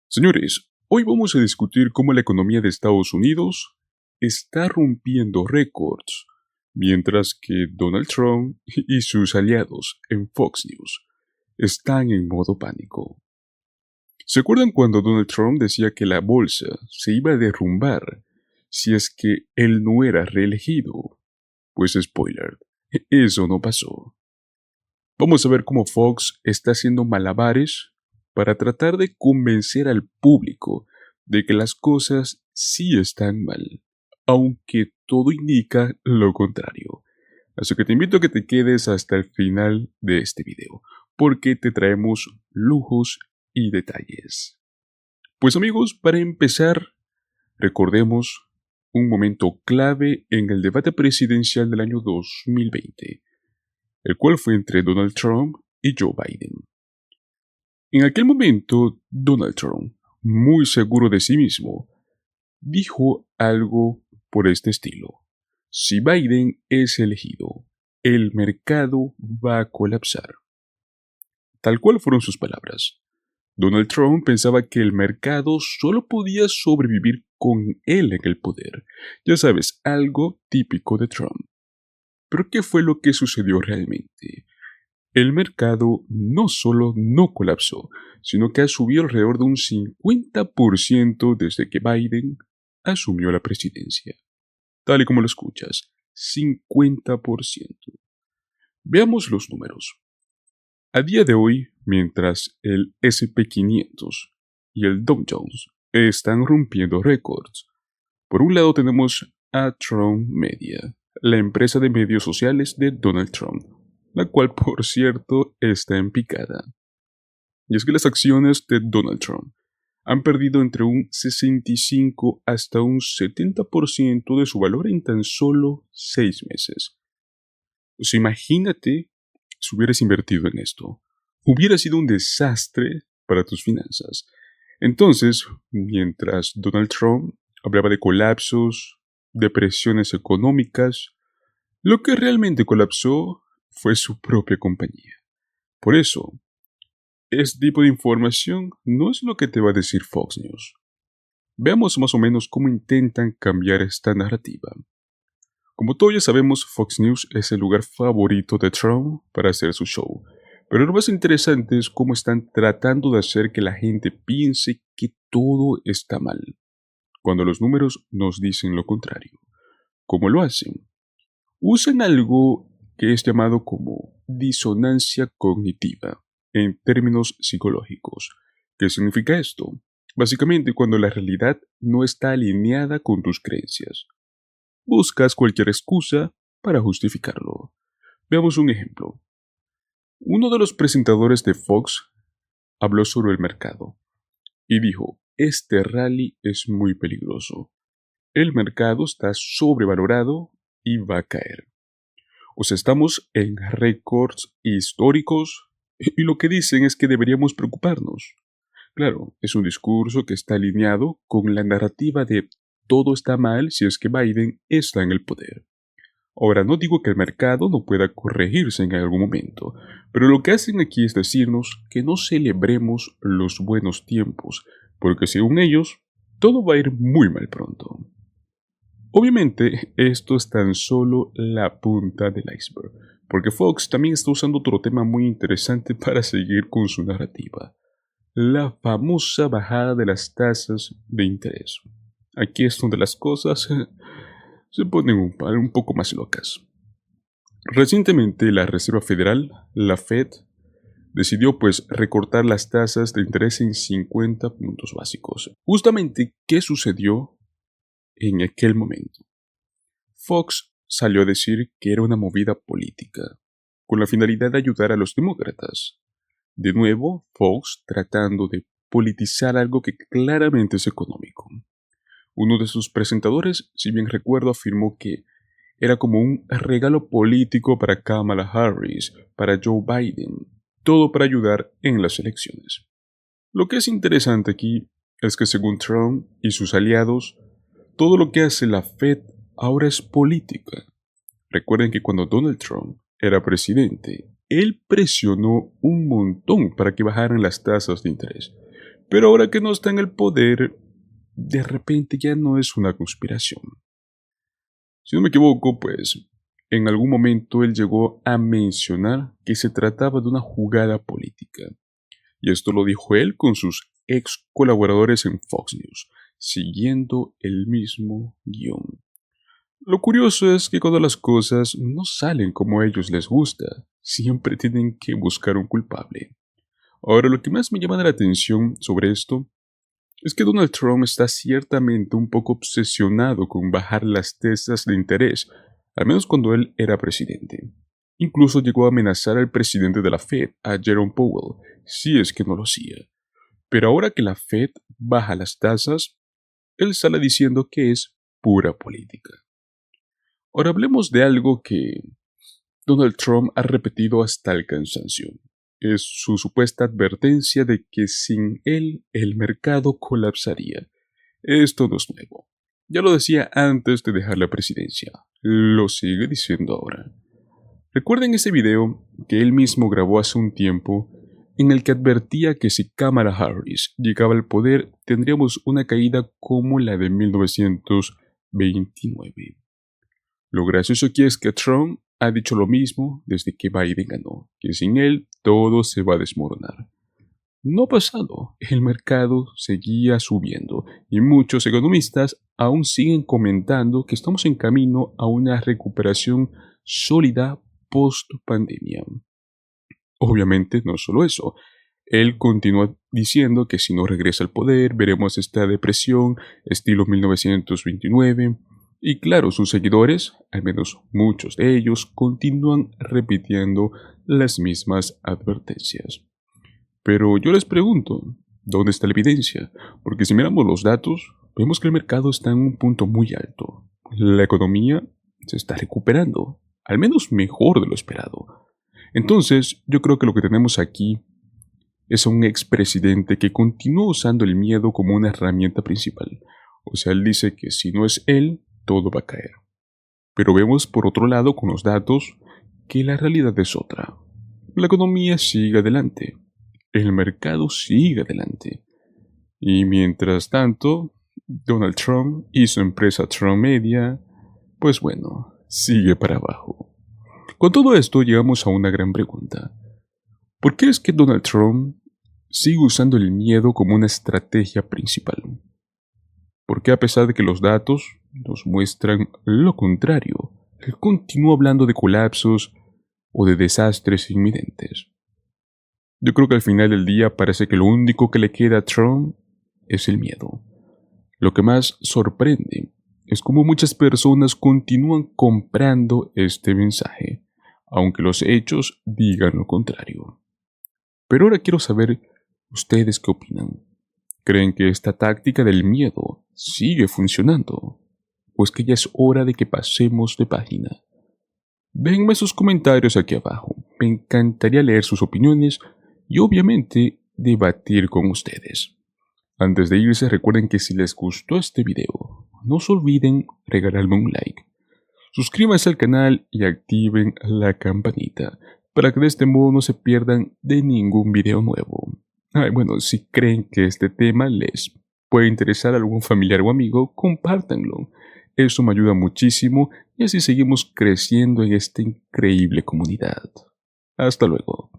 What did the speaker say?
Señores, hoy vamos a discutir cómo la economía de Estados Unidos está rompiendo récords, mientras que Donald Trump y sus aliados en Fox News están en modo pánico. ¿Se acuerdan cuando Donald Trump decía que la bolsa se iba a derrumbar si es que él no era reelegido? Pues spoiler, eso no pasó. Vamos a ver cómo Fox está haciendo malabares para tratar de convencer al público de que las cosas sí están mal, aunque todo indica lo contrario. Así que te invito a que te quedes hasta el final de este video, porque te traemos lujos y detalles. Pues amigos, para empezar, recordemos un momento clave en el debate presidencial del año 2020, el cual fue entre Donald Trump y Joe Biden. En aquel momento, Donald Trump, muy seguro de sí mismo, dijo algo por este estilo: si Biden es elegido, el mercado va a colapsar. Tal cual fueron sus palabras. Donald Trump pensaba que el mercado solo podía sobrevivir con él en el poder. Ya sabes, algo típico de Trump. Pero ¿qué fue lo que sucedió realmente? El mercado no solo no colapsó, sino que ha subido alrededor de un 50% desde que Biden asumió la presidencia. Tal y como lo escuchas, 50%. Veamos los números. A día de hoy, mientras el SP 500 y el Dow Jones están rompiendo récords, por un lado tenemos a Trump Media, la empresa de medios sociales de Donald Trump, la cual por cierto está en picada. Y es que las acciones de Donald Trump han perdido entre un 65 hasta un 70% de su valor en tan solo 6 meses. Pues imagínate si hubieras invertido en esto. Hubiera sido un desastre para tus finanzas. Entonces, mientras Donald Trump hablaba de colapsos, depresiones económicas, lo que realmente colapsó fue su propia compañía. Por eso, este tipo de información no es lo que te va a decir Fox News. Veamos más o menos cómo intentan cambiar esta narrativa. Como todos ya sabemos, Fox News es el lugar favorito de Trump para hacer su show. Pero lo más interesante es cómo están tratando de hacer que la gente piense que todo está mal, cuando los números nos dicen lo contrario. ¿Cómo lo hacen? Usan algo que es llamado como disonancia cognitiva en términos psicológicos. ¿Qué significa esto? Básicamente, cuando la realidad no está alineada con tus creencias. Buscas cualquier excusa para justificarlo. Veamos un ejemplo. Uno de los presentadores de Fox habló sobre el mercado y dijo: este rally es muy peligroso. El mercado está sobrevalorado y va a caer. O sea, estamos en récords históricos y lo que dicen es que deberíamos preocuparnos. Claro, es un discurso que está alineado con la narrativa de todo está mal si es que Biden está en el poder. Ahora, no digo que el mercado no pueda corregirse en algún momento, pero lo que hacen aquí es decirnos que no celebremos los buenos tiempos, porque según ellos, todo va a ir muy mal pronto. Obviamente, esto es tan solo la punta del iceberg, porque Fox también está usando otro tema muy interesante para seguir con su narrativa: la famosa bajada de las tasas de interés. Aquí es donde las cosas se ponen un poco más locas. Recientemente la Reserva Federal, la Fed, decidió pues recortar las tasas de interés en 50 puntos básicos. Justamente, ¿qué sucedió en aquel momento? Fox salió a decir que era una movida política, con la finalidad de ayudar a los demócratas. De nuevo, Fox tratando de politizar algo que claramente es económico. Uno de sus presentadores, si bien recuerdo, afirmó que era como un regalo político para Kamala Harris, para Joe Biden, todo para ayudar en las elecciones. Lo que es interesante aquí es que según Trump y sus aliados, todo lo que hace la Fed ahora es política. Recuerden que cuando Donald Trump era presidente, él presionó un montón para que bajaran las tasas de interés. Pero ahora que no está en el poder, de repente ya no es una conspiración. Si no me equivoco, pues en algún momento él llegó a mencionar que se trataba de una jugada política. Y esto lo dijo él con sus ex colaboradores en Fox News, siguiendo el mismo guión. Lo curioso es que cuando las cosas no salen como a ellos les gusta, siempre tienen que buscar un culpable. Ahora, lo que más me llama la atención sobre esto es que Donald Trump está ciertamente un poco obsesionado con bajar las tasas de interés, al menos cuando él era presidente. Incluso llegó a amenazar al presidente de la Fed, a Jerome Powell, si es que no lo hacía. Pero ahora que la Fed baja las tasas, él sale diciendo que es pura política. Ahora hablemos de algo que Donald Trump ha repetido hasta el cansancio. Es su supuesta advertencia de que sin él el mercado colapsaría. Esto no es nuevo. Ya lo decía antes de dejar la presidencia. Lo sigue diciendo ahora. Recuerden ese video que él mismo grabó hace un tiempo en el que advertía que si Kamala Harris llegaba al poder tendríamos una caída como la de 1929. Lo gracioso aquí es que Trump ha dicho lo mismo desde que Biden ganó, que sin él todo se va a desmoronar. No ha pasado, el mercado seguía subiendo y muchos economistas aún siguen comentando que estamos en camino a una recuperación sólida post pandemia. Obviamente no solo eso, él continúa diciendo que si no regresa al poder veremos esta depresión estilo 1929. Y claro, sus seguidores, al menos muchos de ellos, continúan repitiendo las mismas advertencias. Pero yo les pregunto, ¿dónde está la evidencia? Porque si miramos los datos, vemos que el mercado está en un punto muy alto. La economía se está recuperando, al menos mejor de lo esperado. Entonces, yo creo que lo que tenemos aquí es a un expresidente que continúa usando el miedo como una herramienta principal. O sea, él dice que si no es él, todo va a caer. Pero vemos por otro lado con los datos que la realidad es otra. La economía sigue adelante, el mercado sigue adelante. Y mientras tanto, Donald Trump y su empresa Trump Media, pues bueno, sigue para abajo. Con todo esto llegamos a una gran pregunta. ¿Por qué es que Donald Trump sigue usando el miedo como una estrategia principal? Porque a pesar de que los datos nos muestran lo contrario, él continúa hablando de colapsos o de desastres inminentes. Yo creo que al final del día parece que lo único que le queda a Trump es el miedo. Lo que más sorprende es cómo muchas personas continúan comprando este mensaje, aunque los hechos digan lo contrario. Pero ahora quiero saber ustedes qué opinan. ¿Creen que esta táctica del miedo sigue funcionando? ¿O es que ya es hora de que pasemos de página? Déjenme sus comentarios aquí abajo. Me encantaría leer sus opiniones y obviamente debatir con ustedes. Antes de irse, recuerden que si les gustó este video, no se olviden regalarme un like. Suscríbanse al canal y activen la campanita para que de este modo no se pierdan de ningún video nuevo. Bueno, si creen que este tema les puede interesar a algún familiar o amigo, compártanlo. Eso me ayuda muchísimo y así seguimos creciendo en esta increíble comunidad. Hasta luego.